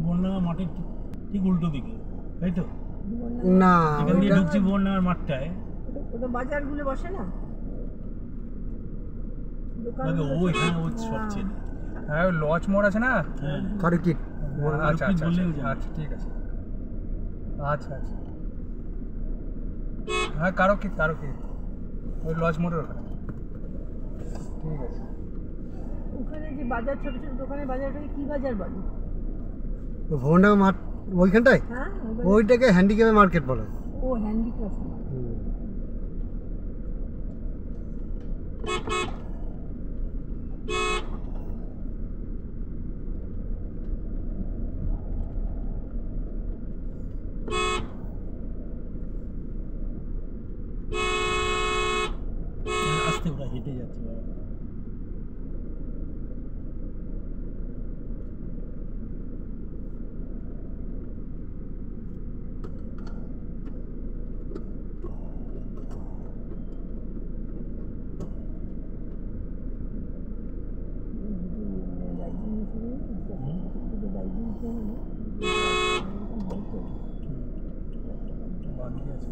বনডাঙ্গা মাঠের ঠিক উল্টো দিকে, তাই তো? না, এখান দিয়ে ঢুকছি বনডাঙ্গার মাঠটায়। ওটা বাজারগুলো বসে না, ও এখানে ও সব চেনে। হ্যাঁ, ওই লজ মোড় আছে না? হ্যাঁ, কারুকিট। আচ্ছা আচ্ছা বললেও আচ্ছা, জানে। আচ্ছা ঠিক আছে। আচ্ছা আচ্ছা, হ্যাঁ কারুকিট ওই লজ মোড়ের ওখানে। ঠিক আছে। ওখানে যে বাজার, ছোট ছোট দোকানের বাজারটাকে কি বাজার বলে? ভবনডাঙ্গা মাঠ ওইখানটায়, হ্যাঁ, ওইটাকে হ্যান্ডিক্যাপের মার্কেট বলে। ও হ্যান্ডিক্রাফট। আস্তে ওরা হেঁটে যাচ্ছে বাবা। বাকি আছে।